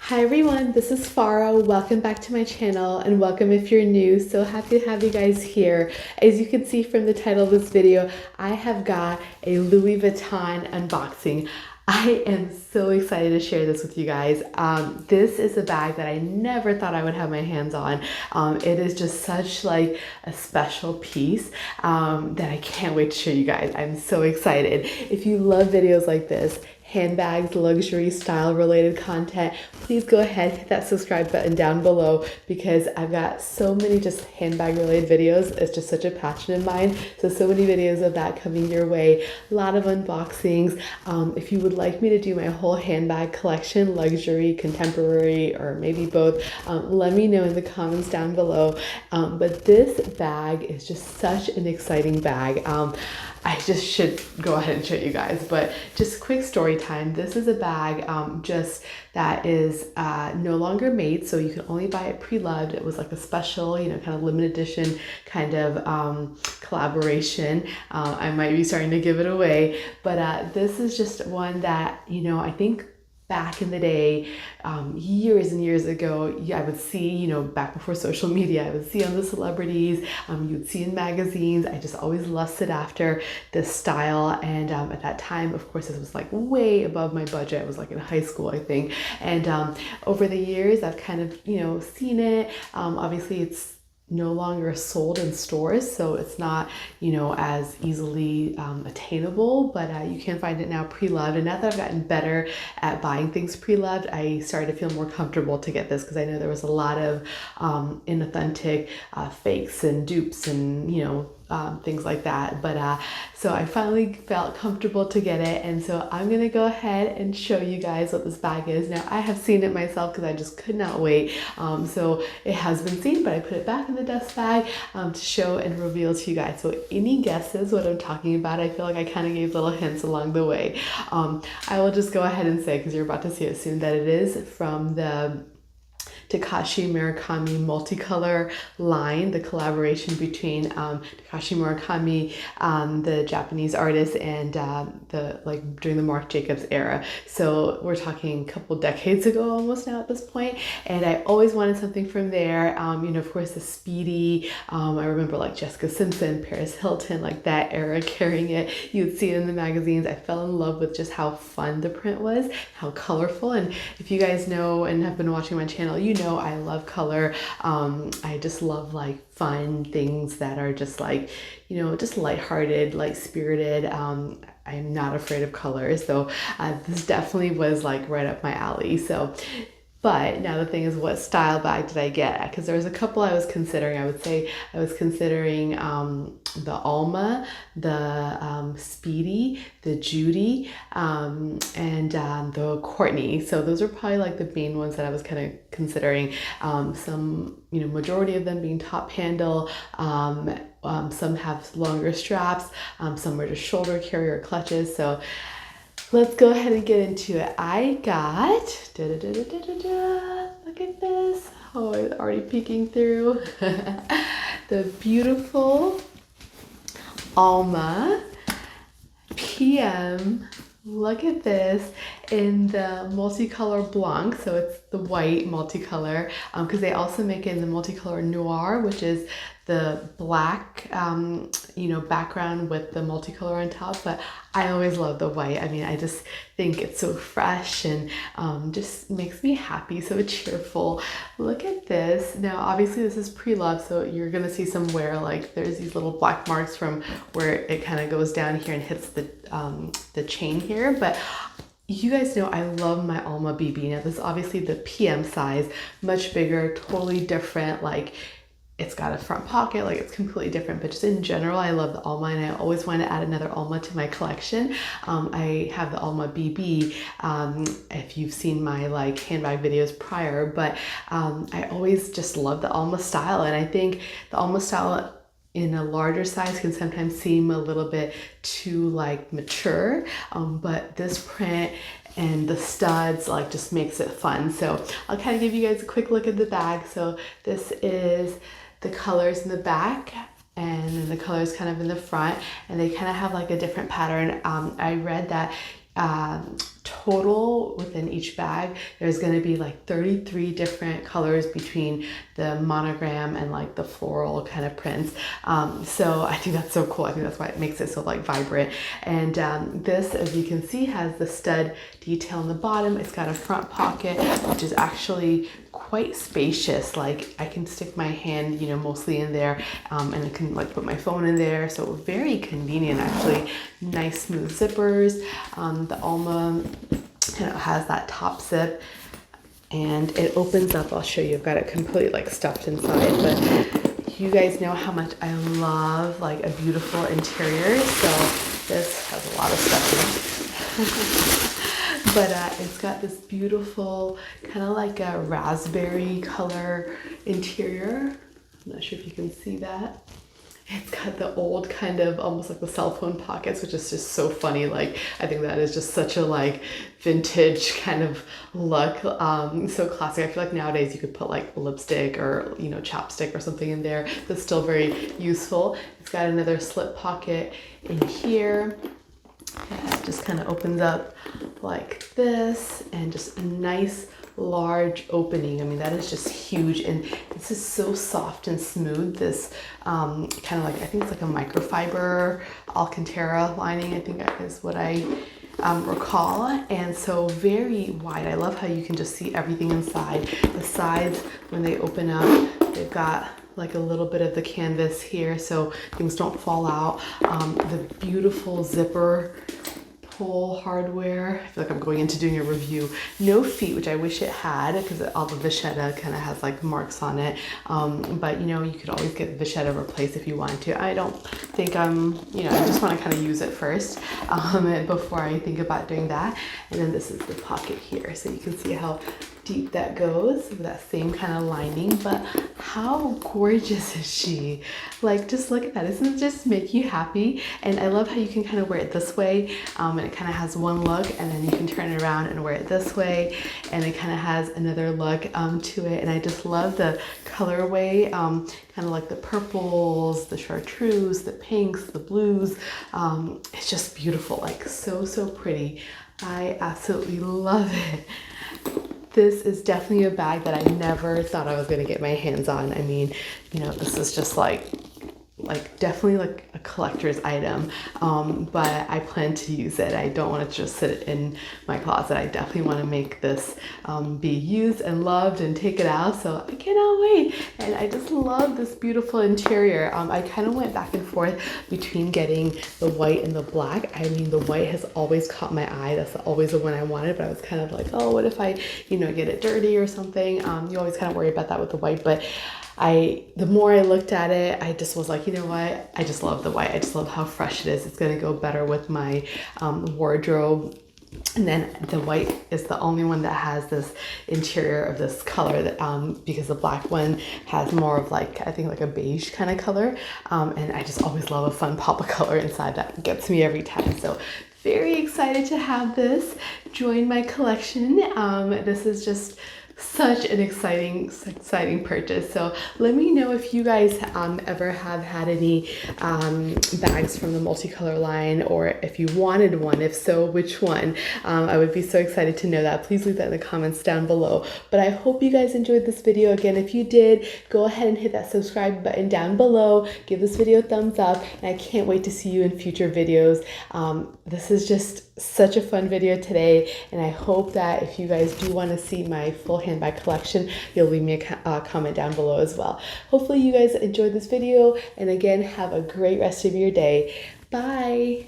Hi everyone, this is Farah. Welcome back to my channel and welcome if you're new. So happy to have you guys here. As you can see from the title of this video, I have got a Louis Vuitton unboxing. I am so excited to share this with you guys. This is a bag that I never thought I would have my hands on. It is just such like a special piece that I can't wait to show you guys. I'm so excited. If you love videos like this, handbags, luxury, style related content, please go ahead, hit that subscribe button down below because I've got so many just handbag related videos. It's just such a passion of mine. So many videos of that coming your way. A lot of unboxings. If you would like me to do my whole handbag collection, luxury, contemporary, or maybe both, let me know in the comments down below. But this bag is just such an exciting bag. I just should go ahead and show you guys, but just quick story time. This is a bag just that is no longer made, so you can only buy it pre-loved. It was like a special, you know, kind of limited edition kind of collaboration. I might be starting to give it away, but this is just one that, you know, I think back in the day, years and years ago, I would see, you know, back before social media, I would see on the celebrities, you'd see in magazines. I just always lusted after this style. And at that time, of course, this was like way above my budget. I was like in high school, I think. And over the years, I've kind of, you know, seen it. Obviously, it's no longer sold in stores, so it's not, you know, as easily attainable, but you can find it now pre-loved. And now that I've gotten better at buying things pre-loved, I started to feel more comfortable to get this because I know there was a lot of inauthentic fakes and dupes and, you know, things like that. But so I finally felt comfortable to get it, and so I'm gonna go ahead and show you guys what this bag is. Now I have seen it myself because I just could not wait. So it has been seen, but I put it back in the dust bag to show and reveal to you guys. So any guesses what I'm talking about? I feel like I kind of gave little hints along the way. I will just go ahead and say, because you're about to see it soon, that it is from the Takashi Murakami multicolor line, the collaboration between Takashi Murakami, the Japanese artist, and during the Marc Jacobs era. So we're talking a couple decades ago almost now at this point. And I always wanted something from there. You know, of course, the Speedy. I remember like Jessica Simpson, Paris Hilton, like that era carrying it. You'd see it in the magazines. I fell in love with just how fun the print was, how colorful. And if you guys know and have been watching my channel, you know I love color. I just love like fun things that are just like, you know, just lighthearted, like spirited. I'm not afraid of colors, so this definitely was like right up my alley. So but now the thing is, what style bag did I get? Because there was a couple I was considering. I would say I was considering the Alma, the Speedy, the Judy, and the Courtney. So those are probably like the main ones that I was kind of considering. Some, you know, majority of them being top handle. Some have longer straps. Some are just shoulder carrier clutches. So let's go ahead and get into it. I got, look at this. Oh, it's already peeking through. The beautiful Alma PM. Look at this in the multicolor blanc. So it's the white multicolor because they also make it in the multicolor noir, which is the black, you know, background with the multicolor on top. But I always love the white. I mean, I just think it's so fresh and just makes me happy, so cheerful. Look at this. Now, obviously this is pre-loved, so you're gonna see some wear, like there's these little black marks from where it kind of goes down here and hits the chain here. But you guys know I love my Alma BB. Now this is obviously the PM size, much bigger, totally different. Like it's got a front pocket, like it's completely different, but just in general, I love the Alma and I always want to add another Alma to my collection. I have the Alma BB, if you've seen my like handbag videos prior, but I always just love the Alma style. And I think the Alma style in a larger size can sometimes seem a little bit too like mature, but this print and the studs like just makes it fun. So I'll kind of give you guys a quick look at the bag. So this is the colors in the back and then the colors kind of in the front, and they kind of have like a different pattern. I read that total within each bag, there's going to be like 33 different colors between the monogram and like the floral kind of prints. So I think that's so cool. I think that's why it makes it so like vibrant. And this, as you can see, has the stud detail in the bottom. It's got a front pocket, which is actually quite spacious. Like I can stick my hand, you know, mostly in there, and I can like put my phone in there. So very convenient, actually. Nice smooth zippers. The Alma kind of has that top zip, and it opens up. I'll show you. I've got it completely like stuffed inside, but you guys know how much I love like a beautiful interior. So this has a lot of stuff in it. But it's got this beautiful kind of like a raspberry color interior. I'm not sure if you can see that. It's got the old kind of almost like the cell phone pockets, which is just so funny. Like I think that is just such a like vintage kind of look. So classic. I feel like nowadays you could put like lipstick or, you know, chapstick or something in there. That's still very useful. It's got another slip pocket in here. It just kind of opens up like this, and just a nice large opening. I mean, that is just huge, and this is so soft and smooth. This kind of like, I think it's like a microfiber Alcantara lining, I think is what I recall. And so very wide. I love how you can just see everything inside. The sides, when they open up, they've got like a little bit of the canvas here so things don't fall out. The beautiful zipper pull hardware. I feel like I'm going into doing a review. No feet, which I wish it had, because all the vachetta kind of has like marks on it. But you know, you could always get vachetta replaced if you wanted to. I don't think you know, I just want to kind of use it first before I think about doing that. And then this is the pocket here, so you can see how deep that goes with that same kind of lining. But how gorgeous is she? Like, just look at that. Doesn't it just make you happy? And I love how you can kind of wear it this way, and it kind of has one look, and then you can turn it around and wear it this way, and it kind of has another look to it. And I just love the colorway, kind of like the purples, the chartreuse, the pinks, the blues. It's just beautiful, like so pretty. I absolutely love it. This is definitely a bag that I never thought I was going to get my hands on. I mean, you know, this is just like definitely like a collector's item, but I plan to use it. I don't want to just sit in my closet. I definitely want to make this be used and loved and take it out, so I cannot wait. And I just love this beautiful interior. I kind of went back and forth between getting the white and the black. I mean, the white has always caught my eye. That's always the one I wanted, but I was kind of like, oh, what if I, you know, get it dirty or something? You always kind of worry about that with the white, but the more I looked at it, I just was like, you know what? I just love the white. I just love how fresh it is. It's going to go better with my wardrobe. And then the white is the only one that has this interior of this color, that because the black one has more of like, I think like a beige kind of color. And I just always love a fun pop of color inside. That gets me every time. So very excited to have this join my collection. This is just such an exciting purchase. So let me know if you guys ever have had any bags from the Multicolor line, or if you wanted one. If so, which one? I would be so excited to know that. Please leave that in the comments down below. But I hope you guys enjoyed this video. Again, if you did, go ahead and hit that subscribe button down below. Give this video a thumbs up, and I can't wait to see you in future videos. This is just such a fun video today, and I hope that if you guys do want to see my full handbag collection, you'll leave me a comment down below as well. Hopefully you guys enjoyed this video, and again, have a great rest of your day. Bye.